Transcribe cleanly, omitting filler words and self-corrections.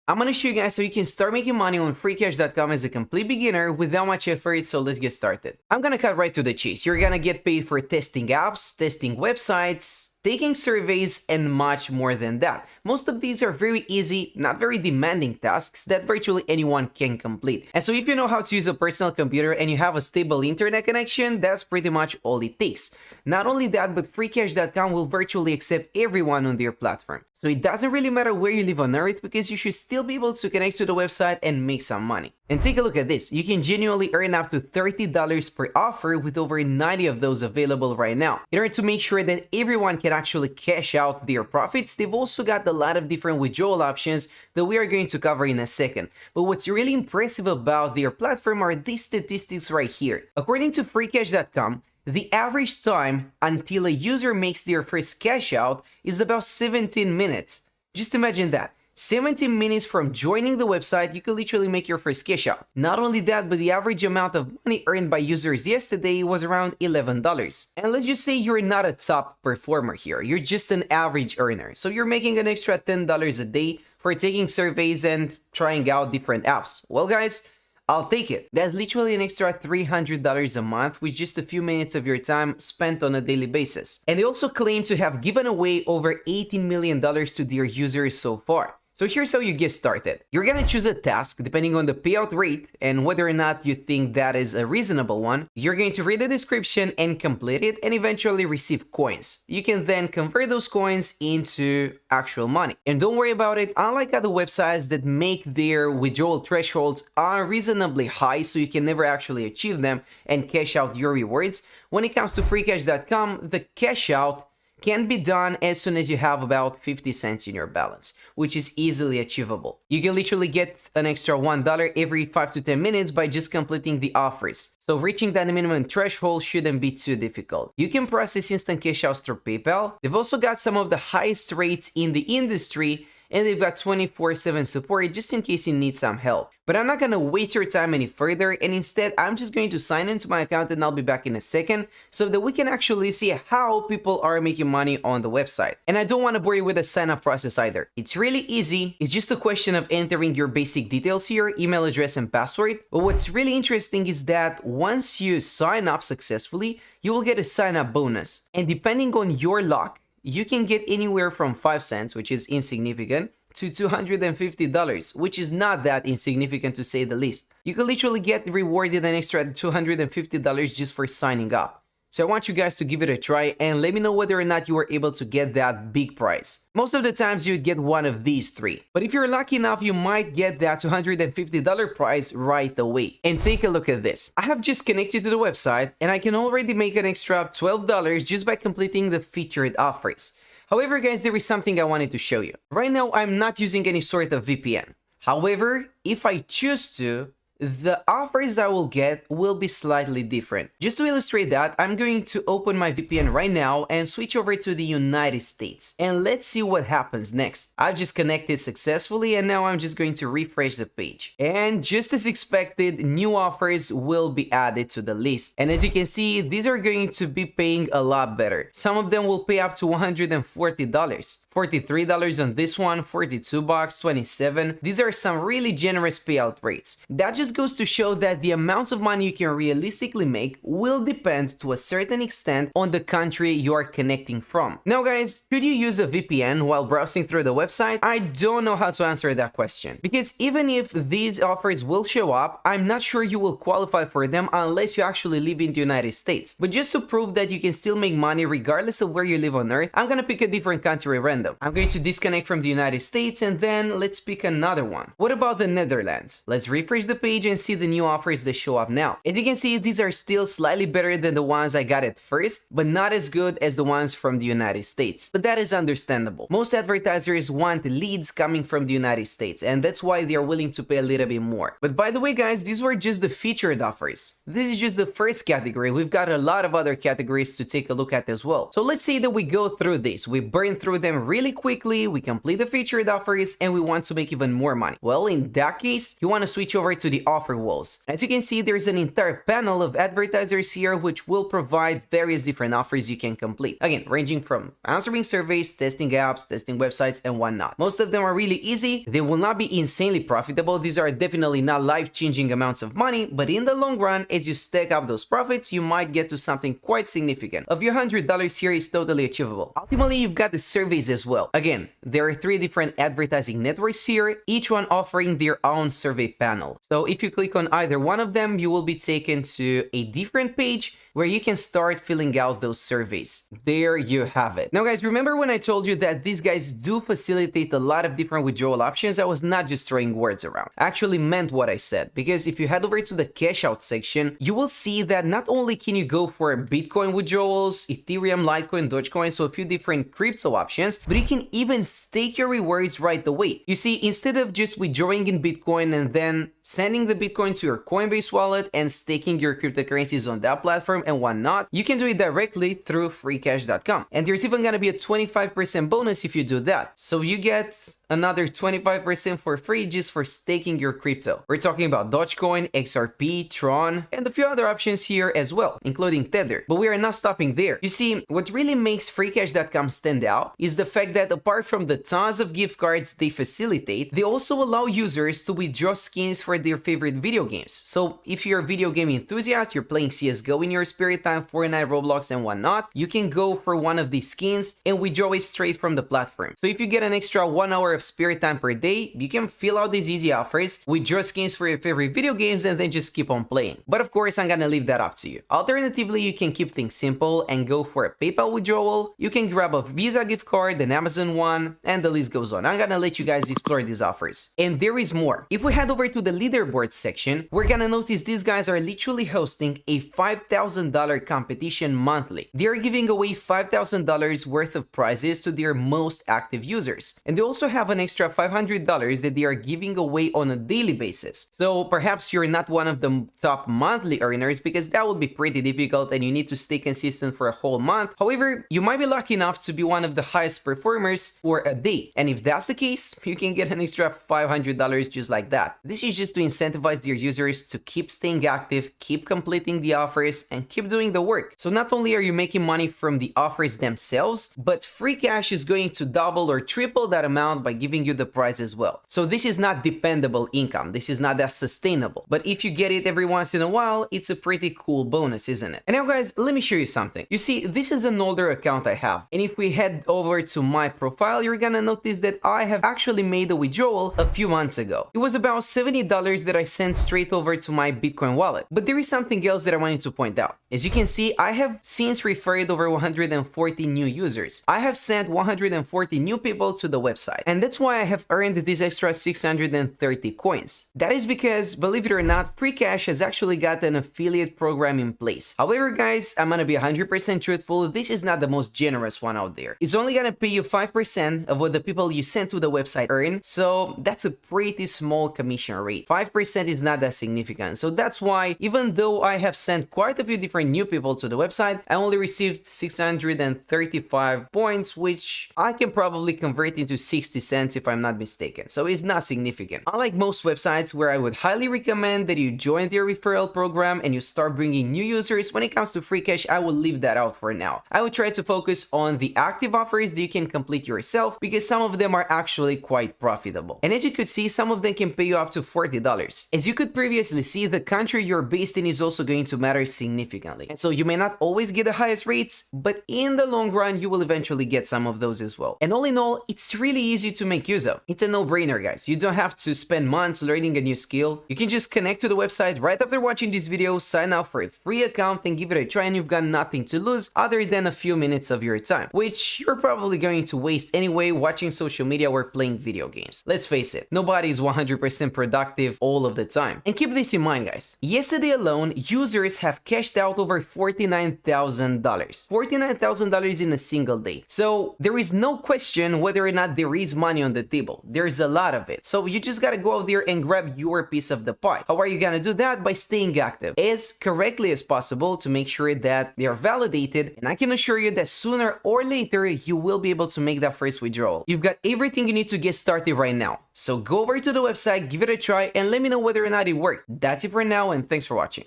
I'm gonna show you guys how you can start making money on freecash.com as a complete beginner without much effort, so let's get started. I'm gonna cut right to the chase. You're gonna get paid for testing apps, testing websites, taking surveys, and much more than that. Most of these are very easy, not very demanding tasks that virtually anyone can complete. And so if you know how to use a personal computer and you have a stable internet connection, that's pretty much all it takes. Not only that, but freecash.com will virtually accept everyone on their platform. So it doesn't really matter where you live on Earth because you should still be able to connect to the website and make some money. And take a look at this. You can genuinely earn up to $30 per offer with over 90 of those available right now. In order to make sure that everyone can actually cash out their profits, they've also got a lot of different withdrawal options that we are going to cover in a second. But what's really impressive about their platform are these statistics right here. According to freecash.com, the average time until a user makes their first cash out is about 17 minutes. Just imagine that. 17 minutes from joining the website, you could literally make your first cash out. Not only that, but the average amount of money earned by users yesterday was around $11. And let's just say you're not a top performer here. You're just an average earner. So you're making an extra $10 a day for taking surveys and trying out different apps. Well, guys, I'll take it. That's literally an extra $300 a month with just a few minutes of your time spent on a daily basis. And they also claim to have given away over $18 million to their users so far. So here's how you get started. You're gonna choose a task depending on the payout rate and whether or not you think that is a reasonable one. You're going to read the description and complete it and eventually receive coins. You can then convert those coins into actual money. And don't worry about it, unlike other websites that make their withdrawal thresholds unreasonably high so you can never actually achieve them and cash out your rewards, when it comes to freecash.com, the cash out can be done as soon as you have about 50 cents in your balance, which is easily achievable. You can literally get an extra $1 every 5 to 10 minutes by just completing the offers. So reaching that minimum threshold shouldn't be too difficult. You can process instant cash outs through PayPal. They've also got some of the highest rates in the industry, and they've got 24/7 support just in case you need some help. But I'm not gonna waste your time any further, and instead I'm just going to sign into my account and I'll be back in a second so that we can actually see how people are making money on the website. And I don't want to bore you with the sign up process either. It's really easy. It's just a question of entering your basic details here, email address and password. But what's really interesting is that once you sign up successfully, you will get a sign up bonus. And depending on your luck, you can get anywhere from 5 cents, which is insignificant, to $250, which is not that insignificant to say the least. You can literally get rewarded an extra $250 just for signing up. So I want you guys to give it a try and let me know whether or not you were able to get that big prize. Most of the times you'd get one of these three. But if you're lucky enough, you might get that $250 prize right away. And take a look at this. I have just connected to the website and I can already make an extra $12 just by completing the featured offers. However, guys, there is something I wanted to show you. Right now, I'm not using any sort of VPN. However, if I choose to, the offers I will get will be slightly different. Just to illustrate that, I'm going to open my VPN right now and switch over to the United States. And let's see what happens next. I've just connected successfully and now I'm just going to refresh the page. And just as expected, new offers will be added to the list. And as you can see, these are going to be paying a lot better. Some of them will pay up to $140. $43 on this one, $42, $27. These are some really generous payout rates. That just goes to show that the amounts of money you can realistically make will depend to a certain extent on the country you are connecting from. Now guys, should you use a VPN while browsing through the website? I don't know how to answer that question. Because even if these offers will show up, I'm not sure you will qualify for them unless you actually live in the United States. But just to prove that you can still make money regardless of where you live on Earth, I'm gonna pick a different country random. I'm going to disconnect from the United States and then let's pick another one. What about the Netherlands? Let's refresh the page and see the new offers that show up now. As you can see, these are still slightly better than the ones I got at first, but not as good as the ones from the United States. But that is understandable. Most advertisers want leads coming from the United States, and that's why they are willing to pay a little bit more. But by the way, guys, these were just the featured offers. This is just the first category. We've got a lot of other categories to take a look at as well. So let's say that we go through this. We burn through them really quickly, we complete the featured offers, and we want to make even more money. Well, in that case, you want to switch over to the offer walls. As you can see, there's an entire panel of advertisers here which will provide various different offers you can complete. Again, ranging from answering surveys, testing apps, testing websites, and whatnot. Most of them are really easy. They will not be insanely profitable. These are definitely not life-changing amounts of money, but in the long run, as you stack up those profits, you might get to something quite significant. A few $100 here is totally achievable. Ultimately, you've got the surveys as well. Again, there are 3 different advertising networks here, each one offering their own survey panel. So if you click on either one of them, you will be taken to a different page where you can start filling out those surveys. There you have it. Now guys, remember when I told you that these guys do facilitate a lot of different withdrawal options? I was not just throwing words around. I actually meant what I said, because if you head over to the cash out section, you will see that not only can you go for Bitcoin withdrawals, Ethereum, Litecoin, Dogecoin, so a few different crypto options, but you can even stake your rewards right away. You see, instead of just withdrawing in Bitcoin and then sending the Bitcoin to your Coinbase wallet and staking your cryptocurrencies on that platform and whatnot, you can do it directly through freecash.com. And there's even gonna be a 25% bonus if you do that. So you get another 25% for free just for staking your crypto. We're talking about Dogecoin, XRP, Tron, and a few other options here as well, including Tether. But we are not stopping there. You see, what really makes freecash.com stand out is the fact that apart from the tons of gift cards they facilitate, they also allow users to withdraw skins for their favorite video games. So if you're a video game enthusiast, you're playing CSGO in your spare time, Fortnite, Roblox, and whatnot, you can go for one of these skins and withdraw it straight from the platform. So if you get an extra 1 hour of spare time per day, you can fill out these easy offers, withdraw skins for your favorite video games, and then just keep on playing. But of course, I'm gonna leave that up to you. Alternatively, you can keep things simple and go for a PayPal withdrawal. You can grab a Visa gift card, an Amazon one, and the list goes on. I'm gonna let you guys explore these offers. And there is more. If we head over to the leaderboard section, we're gonna notice these guys are literally hosting a $5,000 competition monthly. They are giving away $5,000 worth of prizes to their most active users. And they also have an extra $500 that they are giving away on a daily basis. So perhaps you're not one of the top monthly earners, because that would be pretty difficult and you need to stay consistent for a whole month. However, you might be lucky enough to be one of the highest performers for a day. And if that's the case, you can get an extra $500 just like that. This is just to incentivize their users to keep staying active, keep completing the offers, and keep doing the work. So not only are you making money from the offers themselves, but Freecash is going to double or triple that amount by giving you the prize as well. So this is not dependable income. This is not that sustainable. But if you get it every once in a while, it's a pretty cool bonus, isn't it? And now guys, let me show you something. You see, this is an older account I have. And if we head over to my profile, you're gonna notice that I have actually made a withdrawal a few months ago. It was about $70 that I sent straight over to my Bitcoin wallet. But there is something else that I wanted to point out. As you can see, I have since referred over 140 new users. I have sent 140 new people to the website. And that's why I have earned this extra 630 coins. That is because, believe it or not, Freecash has actually got an affiliate program in place. However, guys, I'm gonna be 100% truthful, this is not the most generous one out there. It's only gonna pay you 5% of what the people you sent to the website earn, so that's a pretty small commission rate. 5% is not that significant, so that's why, even though I have sent quite a few different new people to the website, I only received 635 points, which I can probably convert into 60 cents if I'm not mistaken, so it's not significant. Unlike most websites where I would highly recommend that you join their referral program and you start bringing new users, when it comes to Freecash, I will leave that out for now. I would try to focus on the active offers that you can complete yourself, because some of them are actually quite profitable. And as you could see, some of them can pay you up to $40. As you could previously see, the country you're based in is also going to matter significantly. And so you may not always get the highest rates, but in the long run, you will eventually get some of those as well. And all in all, it's really easy to make use of. It's a no-brainer, guys. You don't have to spend months learning a new skill. You can just connect to the website right after watching this video, sign up for a free account and give it a try, and you've got nothing to lose other than a few minutes of your time, which you're probably going to waste anyway watching social media or playing video games. Let's face it, nobody is 100% productive all of the time. And keep this in mind, guys. Yesterday alone, users have cashed out out over $49,000. $49,000 in a single day. So there is no question whether or not there is money on the table. There's a lot of it. So you just gotta go out there and grab your piece of the pie. How are you gonna do that? By staying active as correctly as possible to make sure that they are validated. And I can assure you that sooner or later, you will be able to make that first withdrawal. You've got everything you need to get started right now. So go over to the website, give it a try, and let me know whether or not it worked. That's it for now, and thanks for watching.